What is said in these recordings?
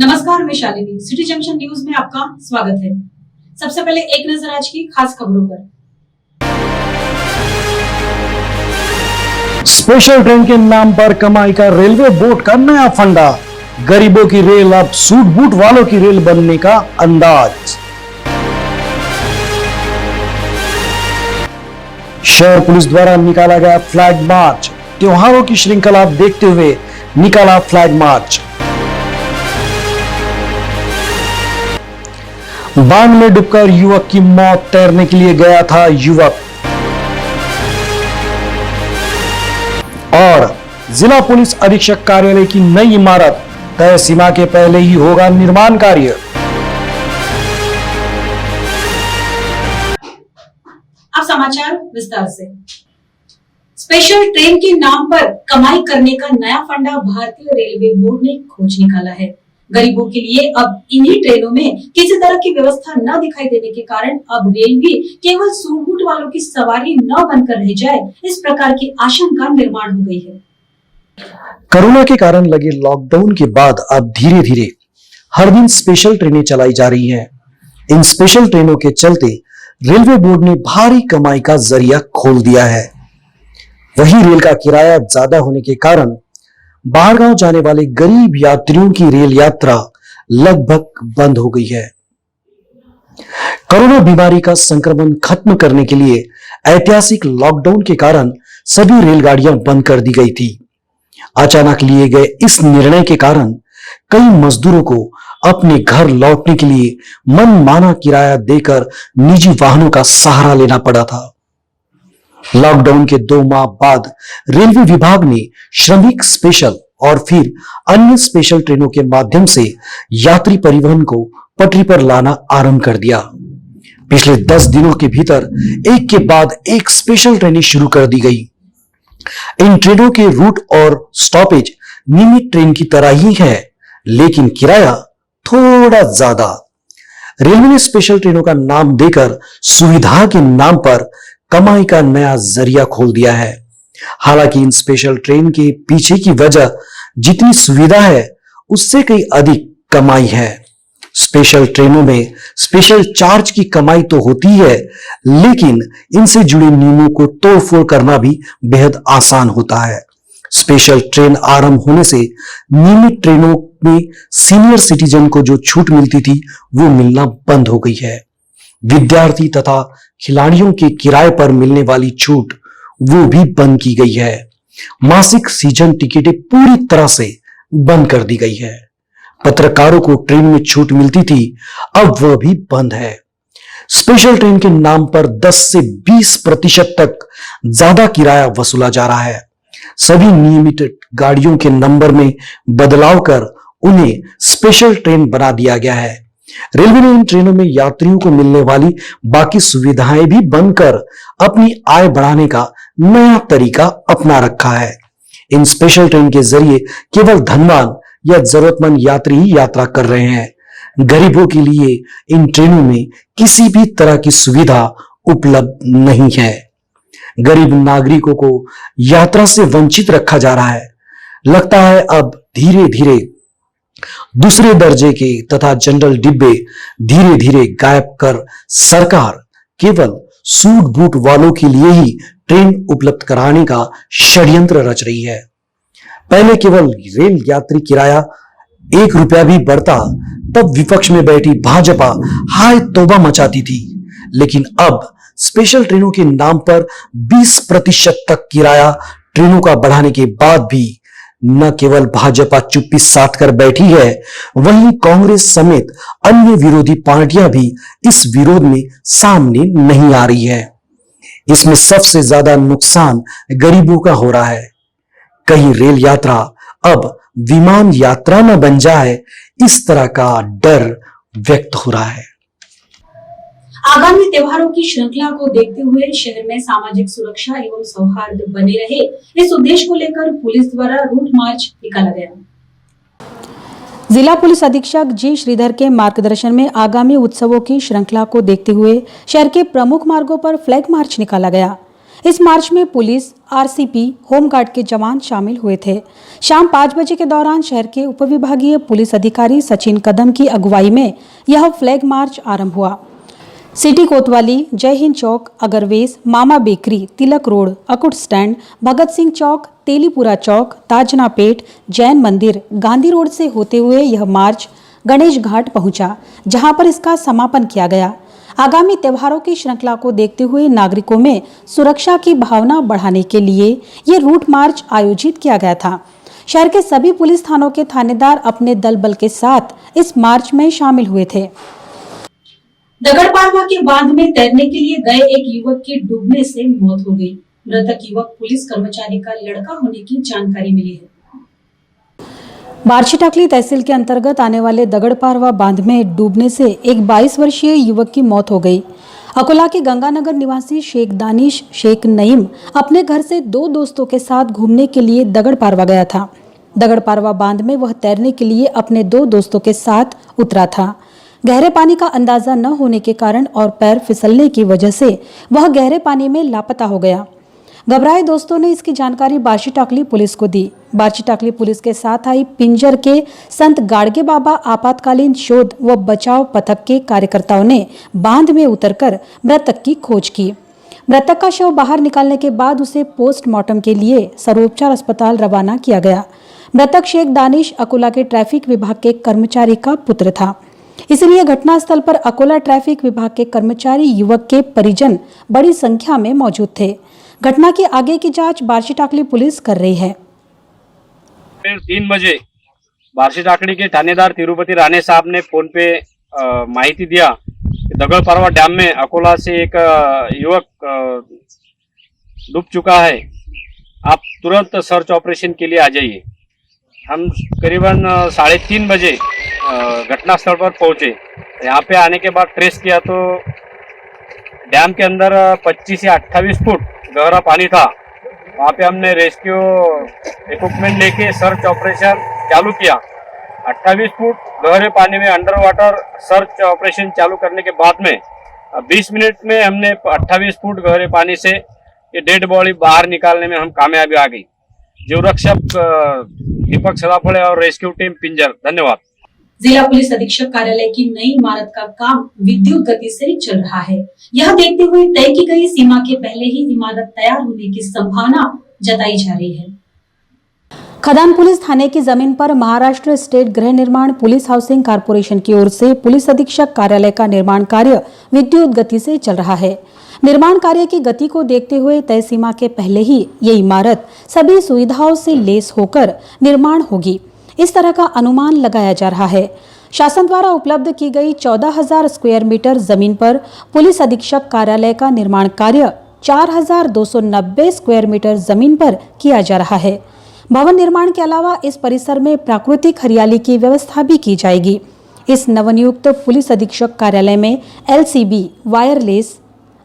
नमस्कार, मैं Shalini. City junction news में आपका स्वागत है। सबसे पहले एक नजर आज की खास खबरों पर। स्पेशल ट्रेन के नाम पर कमाई का रेलवे बोर्ड का नया फंडा। गरीबों की रेल अब सूट बूट वालों की रेल बनने का अंदाज। शहर पुलिस द्वारा निकाला गया फ्लैग मार्च। त्योहारों की श्रृंखला देखते हुए निकाला फ्लैग मार्च। बांध में डूबकर युवक की मौत, तैरने के लिए गया था युवक। और जिला पुलिस अधीक्षक कार्यालय की नई इमारत, तय सीमा के पहले ही होगा निर्माण कार्य। अब समाचार विस्तार से। स्पेशल ट्रेन के नाम पर कमाई करने का नया फंडा भारतीय रेलवे बोर्ड ने खोज निकाला है। गरीबों के लिए अब इन्हीं ट्रेनों में किसी तरह की व्यवस्था न दिखाई देने के कारण अब रेल भी केवल सूट बूट वालों की सवारी न बनकर रह जाए, इस प्रकार की आशंका निर्माण हो गई है। कोरोना के कारण लगे लॉकडाउन के बाद अब धीरे धीरे हर दिन स्पेशल ट्रेनें चलाई जा रही हैं। इन स्पेशल ट्रेनों के चलते रेलवे बोर्ड ने भारी कमाई का जरिया खोल दिया है। वही रेल का किराया ज्यादा होने के कारण बाहर गांव जाने वाले गरीब यात्रियों की रेल यात्रा लगभग बंद हो गई है। कोरोना बीमारी का संक्रमण खत्म करने के लिए ऐतिहासिक लॉकडाउन के कारण सभी रेलगाड़ियां बंद कर दी गई थी। अचानक लिए गए इस निर्णय के कारण कई मजदूरों को अपने घर लौटने के लिए मनमाना किराया देकर निजी वाहनों का सहारा लेना पड़ा था। लॉकडाउन के 2 माह बाद रेलवे विभाग ने श्रमिक स्पेशल और फिर अन्य स्पेशल ट्रेनों के माध्यम से यात्री परिवहन को पटरी पर लाना आरंभ कर दिया। पिछले 10 दिनों के भीतर एक के बाद एक स्पेशल ट्रेनें शुरू कर दी गई। इन ट्रेनों के रूट और स्टॉपेज नियमित ट्रेन की तरह ही है, लेकिन किराया थोड़ा ज्यादा। रेलवे ने स्पेशल ट्रेनों का नाम देकर सुविधा के नाम पर कमाई का नया जरिया खोल दिया है। हालांकि इन स्पेशल ट्रेन के पीछे की वजह जितनी सुविधा है उससे कहीं अधिक कमाई है। स्पेशल ट्रेनों में स्पेशल चार्ज की कमाई तो होती है, लेकिन इनसे जुड़े नियमों को तोड़फोड़ करना भी बेहद आसान होता है। स्पेशल ट्रेन आरंभ होने से नियमित ट्रेनों में सीनियर सिटीजन को जो छूट मिलती थी वो मिलना बंद हो गई है। विद्यार्थी तथा खिलाड़ियों के किराए पर मिलने वाली छूट वो भी बंद की गई है। मासिक सीजन टिकटें पूरी तरह से बंद कर दी गई है। पत्रकारों को ट्रेन में छूट मिलती थी, अब वह भी बंद है। स्पेशल ट्रेन के नाम पर 10 से 20% तक ज्यादा किराया वसूला जा रहा है। सभी नियमित गाड़ियों के नंबर में बदलाव कर उन्हें स्पेशल ट्रेन बना दिया गया है। रेलवे ने इन ट्रेनों में यात्रियों को मिलने वाली बाकी सुविधाएं भी बंद कर अपनी आय बढ़ाने का नया तरीका अपना रखा है। इन स्पेशल ट्रेन के जरिए केवल धनवान या जरूरतमंद यात्री ही यात्रा कर रहे हैं। गरीबों के लिए इन ट्रेनों में किसी भी तरह की सुविधा उपलब्ध नहीं है। गरीब नागरिकों को यात्रा से वंचित रखा जा रहा है। लगता है अब धीरे धीरे दूसरे दर्जे के तथा जनरल डिब्बे धीरे धीरे गायब कर सरकार केवल सूट बूट वालों के लिए ही ट्रेन उपलब्ध कराने का षड्यंत्र रच रही है। पहले केवल रेल यात्री किराया 1 रुपया भी बढ़ता तब विपक्ष में बैठी भाजपा हाय तौबा मचाती थी, लेकिन अब स्पेशल ट्रेनों के नाम पर 20% तक किराया ट्रेनों का बढ़ाने के बाद भी न केवल भाजपा चुप्पी साध कर बैठी है, वहीं कांग्रेस समेत अन्य विरोधी पार्टियां भी इस विरोध में सामने नहीं आ रही है। इसमें सबसे ज्यादा नुकसान गरीबों का हो रहा है। कहीं रेल यात्रा अब विमान यात्रा न बन जाए, इस तरह का डर व्यक्त हो रहा है। आगामी त्योहारों की श्रृंखला को देखते हुए शहर में सामाजिक सुरक्षा एवं सौहार्द बने रहे, इस उद्देश्य को लेकर पुलिस द्वारा रूट मार्च निकाला गया। जिला पुलिस अधीक्षक जी श्रीधर के मार्गदर्शन में आगामी उत्सवों की श्रृंखला को देखते हुए शहर के प्रमुख मार्गों पर फ्लैग मार्च निकाला गया। इस मार्च में पुलिस, आरसीपी, होमगार्ड के जवान शामिल हुए थे। शाम 5 बजे के दौरान शहर के उपविभागीय पुलिस अधिकारी सचिन कदम की अगुवाई में यह फ्लैग मार्च आरंभ हुआ। सिटी कोतवाली, जय हिंद चौक, अगरवेस, मामा बेकरी, तिलक रोड, अकुट स्टैंड, भगत सिंह चौक, तेलीपुरा चौक, ताजना पेट, जैन मंदिर, गांधी रोड से होते हुए यह मार्च गणेश घाट पहुंचा, जहां पर इसका समापन किया गया। आगामी त्योहारों की श्रृंखला को देखते हुए नागरिकों में सुरक्षा की भावना बढ़ाने के लिए ये रूट मार्च आयोजित किया गया था। शहर के सभी पुलिस थानों के थानेदार अपने दल बल के साथ इस मार्च में शामिल हुए थे। दगड़पारवा के बांध में तैरने के लिए गए एक युवक की डूबने से मौत हो गई। मृतक युवक पुलिस कर्मचारी का लड़का होने की जानकारी मिली है। बार्शीटाकली तहसील के अंतर्गत आने वाले दगड़पारवा बांध में डूबने से एक 22 वर्षीय युवक की मौत हो गई। अकोला के गंगानगर निवासी शेख दानिश शेख नईम अपने घर से 2 दोस्तों के साथ घूमने के लिए दगड़पारवा गया था। दगड़पारवा बांध में वह तैरने के लिए अपने 2 दोस्तों के साथ उतरा था। गहरे पानी का अंदाजा न होने के कारण और पैर फिसलने की वजह से वह गहरे पानी में लापता हो गया। घबराए दोस्तों ने इसकी जानकारी बार्शीटाकली पुलिस को दी। बार्शीटाकली पुलिस के साथ आई पिंजर के संत गाड़गे बाबा आपातकालीन शोध व बचाव पथक के कार्यकर्ताओं ने बांध में उतरकर मृतक की खोज की। मृतक का शव बाहर निकालने के बाद उसे पोस्टमार्टम के लिए सर्वोपचार अस्पताल रवाना किया गया। मृतक शेख दानिश अकोला के ट्रैफिक विभाग के कर्मचारी का पुत्र था, इसलिए घटनास्थल पर अकोला ट्रैफिक विभाग के कर्मचारी युवक के परिजन बड़ी संख्या में मौजूद थे। घटना की आगे की जांच बार्शीटाकली पुलिस कर रही है। 3 बजे बार्शीटाकली के थानेदार तिरुपति राणे साहब ने फोन पे माहिती दिया कि दगड़पारवा डैम में अकोला से एक युवक डूब चुका है, आप तुरंत सर्च ऑपरेशन के लिए आ जाइए। हम करीबन 3:30 बजे घटनास्थल पर पहुंचे। यहाँ पे आने के बाद ट्रेस किया तो डैम के अंदर 25 या 28 फुट गहरा पानी था। वहाँ पे हमने रेस्क्यू इक्विपमेंट लेके सर्च ऑपरेशन चालू किया। 28 फुट गहरे पानी में अंडर वाटर सर्च ऑपरेशन चालू करने के बाद में 20 मिनट में हमने 28 फुट गहरे पानी से ये डेड बॉडी बाहर निकालने में हम कामयाबी आ गई। जीव रक्षक दीपक सदाफड़े और रेस्क्यू टीम पिंजर, धन्यवाद। जिला पुलिस अधीक्षक कार्यालय की नई इमारत का काम विद्युत गति से चल रहा है। यह देखते हुए तय की गई सीमा के पहले ही इमारत तैयार होने की संभावना जताई जा रही है। खदान पुलिस थाने की जमीन पर महाराष्ट्र स्टेट गृह निर्माण पुलिस हाउसिंग कारपोरेशन की ओर से पुलिस अधीक्षक कार्यालय का निर्माण कार्य विद्युत गति से चल रहा है। निर्माण कार्य की गति को देखते हुए तय सीमा के पहले ही ये इमारत सभी सुविधाओं से लैस होकर निर्माण होगी, इस तरह का अनुमान लगाया जा रहा है। शासन द्वारा उपलब्ध की गई 14,000 स्क्वायर मीटर जमीन पर पुलिस अधीक्षक कार्यालय का निर्माण कार्य 4,290 स्क्वायर मीटर जमीन पर किया जा रहा है। भवन निर्माण के अलावा इस परिसर में प्राकृतिक हरियाली की व्यवस्था भी की जाएगी। इस नवनियुक्त पुलिस अधीक्षक कार्यालय में LCB, वायरलेस,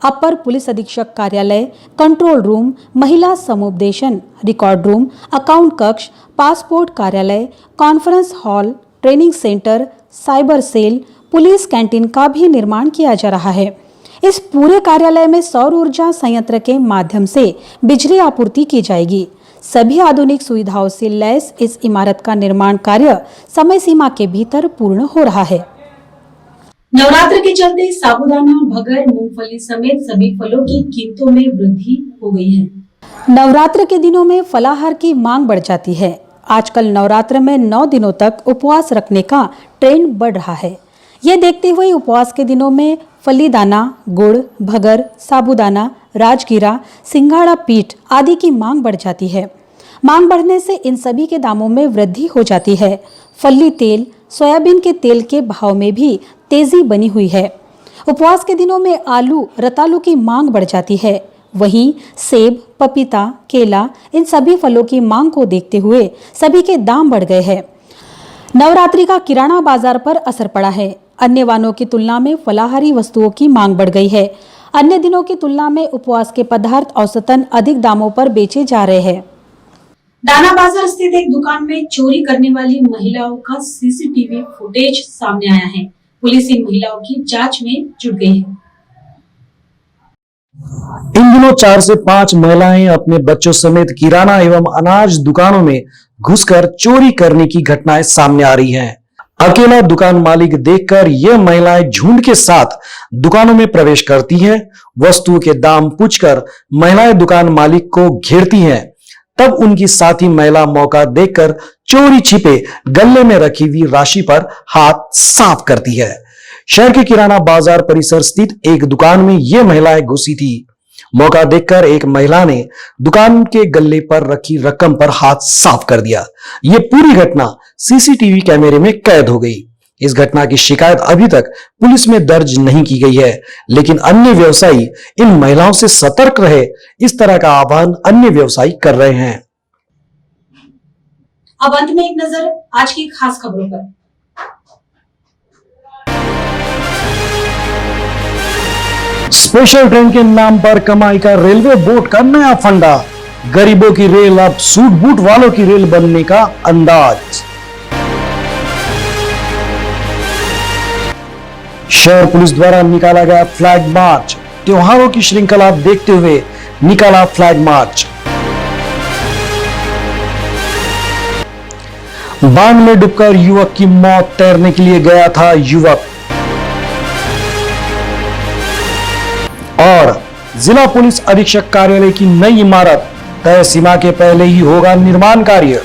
अपर पुलिस अधीक्षक कार्यालय, कंट्रोल रूम, महिला समुपदेशन, रिकॉर्ड रूम, अकाउंट कक्ष, पासपोर्ट कार्यालय, conference hall, training centre, cyber cell, police canteen का भी निर्माण किया जा रहा है। इस पूरे कार्यालय में सौर ऊर्जा संयंत्र के माध्यम से बिजली आपूर्ति की जाएगी। सभी आधुनिक सुविधाओं से लैस इस इमारत का निर्माण कार्य समय सीमा के भीतर पूर्ण हो रहा है। नवरात्र के चलते साबूदाना, भगर, मूंगफली समेत सभी फलों की कीमतों में वृद्धि हो गई है। नवरात्र के दिनों में फलाहार की मांग बढ़ जाती है। आजकल नवरात्र में 9 दिनों तक उपवास रखने का ट्रेंड बढ़ रहा है। ये देखते हुए उपवास के दिनों में फलीदाना, गुड़, भगर, साबूदाना, राजगीरा, सिंघाड़ा पीठ आदि की मांग बढ़ जाती है। मांग बढ़ने से इन सभी के दामों में वृद्धि हो जाती है। फली तेल, सोयाबीन के तेल के भाव में भी तेजी बनी हुई है। उपवास के दिनों में आलू, रतालू की मांग बढ़ जाती है। वहीं सेब, पपीता, केला इन सभी फलों की मांग को देखते हुए सभी के दाम बढ़ गए हैं। नवरात्रि का किराना बाजार पर असर पड़ा है। अन्य वारों की तुलना में फलाहारी वस्तुओं की मांग बढ़ गई है। अन्य दिनों की तुलना में उपवास के पदार्थ औसतन अधिक दामों पर बेचे जा रहे हैं। दाना बाजार स्थित एक दुकान में चोरी करने वाली महिलाओं का CCTV फुटेज सामने आया है। पुलिस इन महिलाओं की जांच में जुट गई है। इन दिनों 4 से 5 महिलाएं अपने बच्चों समेत किराना एवं अनाज दुकानों में घुसकर चोरी करने की घटनाएं सामने आ रही हैं। अकेला दुकान मालिक देखकर ये महिलाएं झुंड के साथ दुकानों में प्रवेश करती हैं। वस्तुओं के दाम पूछकर महिलाएं दुकान मालिक को घेरती हैं। तब उनकी साथी महिला मौका देखकर चोरी छिपे गल्ले में रखी हुई राशि पर हाथ साफ करती है। शहर के किराना बाजार परिसर स्थित एक दुकान में ये महिलाएं घुसी थी। मौका देखकर एक महिला ने दुकान के गल्ले पर रखी रकम पर हाथ साफ कर दिया। ये पूरी घटना सीसीटीवी कैमरे में कैद हो गई। इस घटना की शिकायत अभी तक पुलिस में दर्ज नहीं की गई है, लेकिन अन्य व्यवसायी इन महिलाओं से सतर्क रहे, इस तरह का आह्वान अन्य व्यवसायी कर रहे हैं। अब अंत में एक नजर आज की खास खबरों पर। स्पेशल ट्रेन के नाम पर कमाई का रेलवे बोर्ड का नया फंडा। गरीबों की रेल अब सूट बूट वालों की रेल बनने का अंदाज। शहर पुलिस द्वारा निकाला गया फ्लैग मार्च। त्योहारों की श्रृंखला देखते हुए निकाला फ्लैग मार्च। बांध में डूबकर युवक की मौत, तैरने के लिए गया था युवक। और जिला पुलिस अधीक्षक कार्यालय की नई इमारत, तय सीमा के पहले ही होगा निर्माण कार्य।